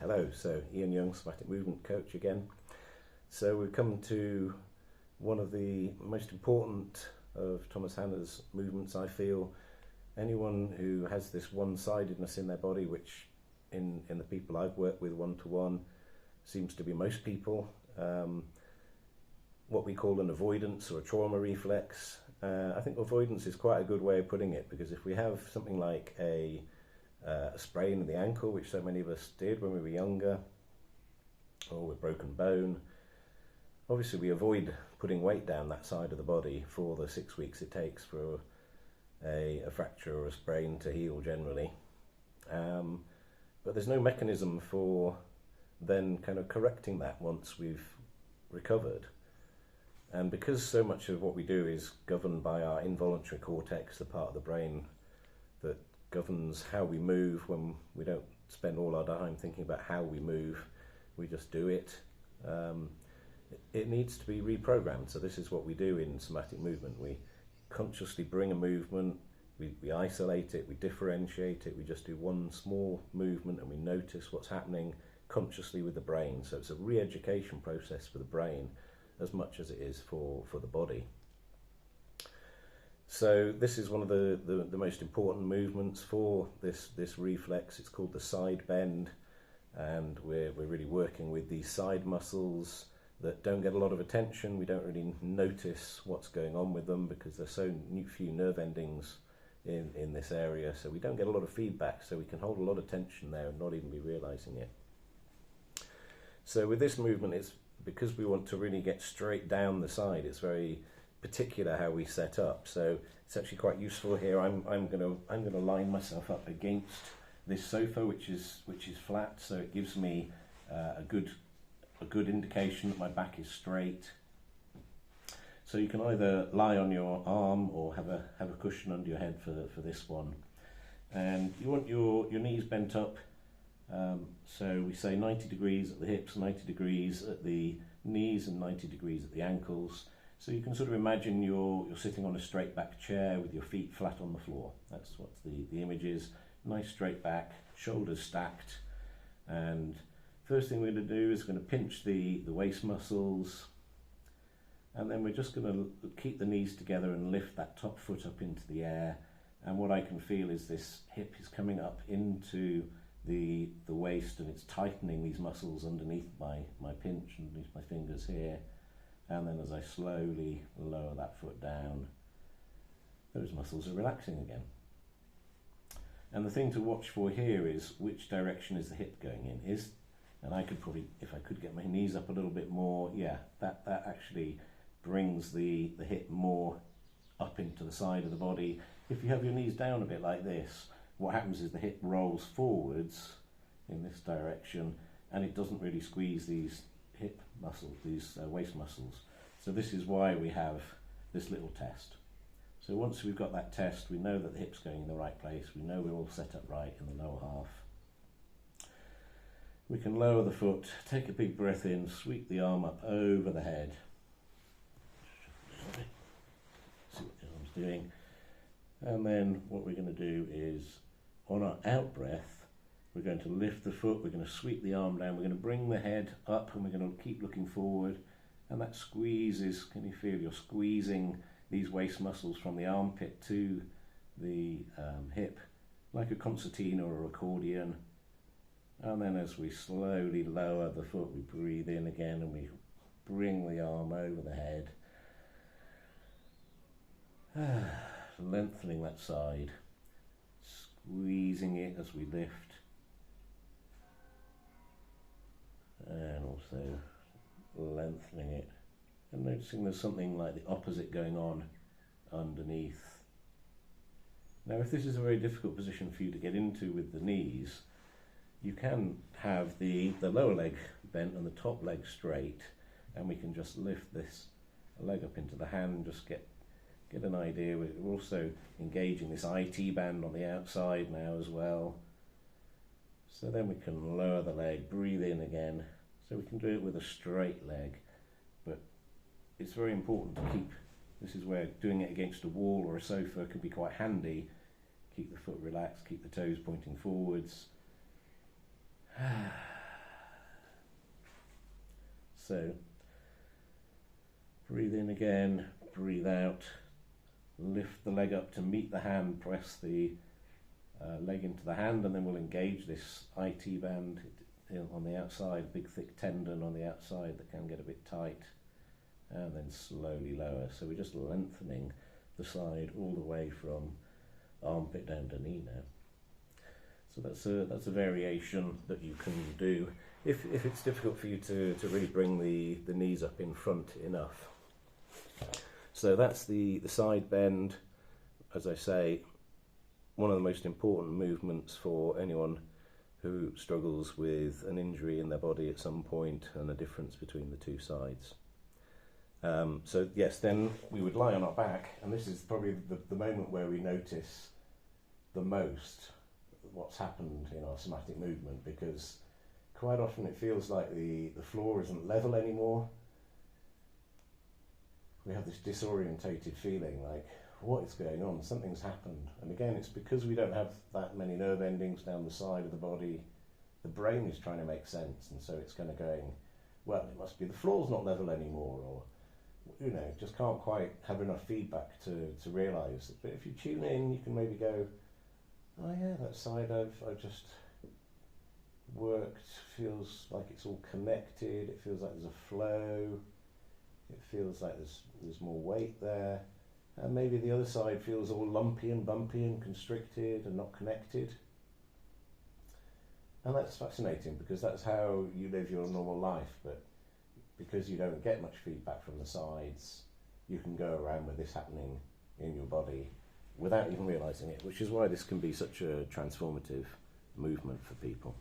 Hello, so Ian Young, somatic movement coach again. So we've come to one of the most important of Thomas Hanna's movements, I feel. Anyone who has this one-sidedness in their body, which in the people I've worked with one-to-one seems to be most people, what we call an avoidance or a trauma reflex. I think avoidance is quite a good way of putting it, because if we have something like a sprain in the ankle, which so many of us did when we were younger, or with broken bone, obviously we avoid putting weight down that side of the body for the 6 weeks it takes for a fracture or a sprain to heal generally. But there's no mechanism for then kind of correcting that once we've recovered. And because so much of what we do is governed by our involuntary cortex, the part of the brain that governs how we move, when we don't spend all our time thinking about how we move, we just do it. It needs to be reprogrammed. So this is what we do in somatic movement. We consciously bring a movement, we isolate it, we differentiate it, we just do one small movement and we notice what's happening consciously with the brain. So it's a re-education process for the brain as much as it is for the body. So this is one of the most important movements for this reflex. It's called the side bend, and we're really working with these side muscles that don't get a lot of attention. We don't really notice what's going on with them because there's so few nerve endings in this area, so we don't get a lot of feedback, so we can hold a lot of tension there and not even be realizing it. So with this movement, it's because we want to really get straight down the side. It's very particular how we set up, so it's actually quite useful here. I'm gonna line myself up against this sofa, which is flat, so it gives me a good indication that my back is straight. So you can either lie on your arm or have a cushion under your head for this one, and you want your knees bent up. So we say 90 degrees at the hips, 90 degrees at the knees, and 90 degrees at the ankles. So you can sort of imagine you're sitting on a straight back chair with your feet flat on the floor. That's what the image is. Nice straight back, shoulders stacked, and first thing we're going to do is going to pinch the waist muscles, and then we're just going to keep the knees together and lift that top foot up into the air. And what I can feel is this hip is coming up into the waist, and it's tightening these muscles underneath my pinch, underneath my fingers here. And then as I slowly lower that foot down, those muscles are relaxing again. And the thing to watch for here is which direction is the hip going in. And I could probably, if I could get my knees up a little bit more, yeah, that actually brings the hip more up into the side of the body. If you have your knees down a bit like this, what happens is the hip rolls forwards in this direction, and it doesn't really squeeze these hip muscles, these waist muscles. So this is why we have this little test. So once we've got that test, we know that the hip's going in the right place, we know we're all set up right in the lower half. We can lower the foot, take a big breath in, sweep the arm up over the head. See what the arm's doing. And then what we're going to do is, on our out breath, we're going to lift the foot, we're going to sweep the arm down, we're going to bring the head up, and we're going to keep looking forward. And that squeezes, can you feel you're squeezing these waist muscles from the armpit to the hip, like a concertina or accordion. And then as we slowly lower the foot, we breathe in again and we bring the arm over the head, lengthening that side, squeezing it as we lift, and also lengthening it, and noticing there's something like the opposite going on underneath. Now, if this is a very difficult position for you to get into with the knees, you can have the lower leg bent and the top leg straight, and we can just lift this leg up into the hand, just get an idea. We're also engaging this IT band on the outside now as well. So then we can lower the leg, breathe in again. So we can do it with a straight leg, but it's very important to keep, this is where doing it against a wall or a sofa can be quite handy. Keep the foot relaxed, keep the toes pointing forwards. So breathe in again, breathe out, lift the leg up to meet the hand, press the leg into the hand, and then we'll engage this IT band on the outside, big thick tendon on the outside that can get a bit tight, and then slowly lower. So we're just lengthening the side all the way from armpit down to knee now. So that's a variation that you can do if it's difficult for you to really bring the knees up in front enough. So that's the side bend. As I say, one of the most important movements for anyone who struggles with an injury in their body at some point and a difference between the two sides. So yes, then we would lie on our back, and this is probably the moment where we notice the most what's happened in our somatic movement, because quite often it feels like the floor isn't level anymore. We have this disorientated feeling like, what is going on? Something's happened. And again, it's because we don't have that many nerve endings down the side of the body. The brain is trying to make sense, and so it's kind of going, well, it must be the floor's not level anymore, or, you know, just can't quite have enough feedback to realise. But if you tune in, you can maybe go, oh yeah, that side I've just worked feels like it's all connected. It feels like there's a flow. It feels like there's more weight there. And maybe the other side feels all lumpy and bumpy and constricted and not connected. And that's fascinating, because that's how you live your normal life, but because you don't get much feedback from the sides, you can go around with this happening in your body without even realising it, which is why this can be such a transformative movement for people.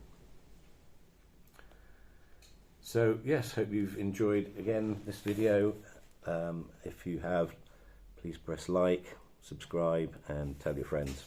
So yes, hope you've enjoyed again this video. If you have, please press like, subscribe, and tell your friends.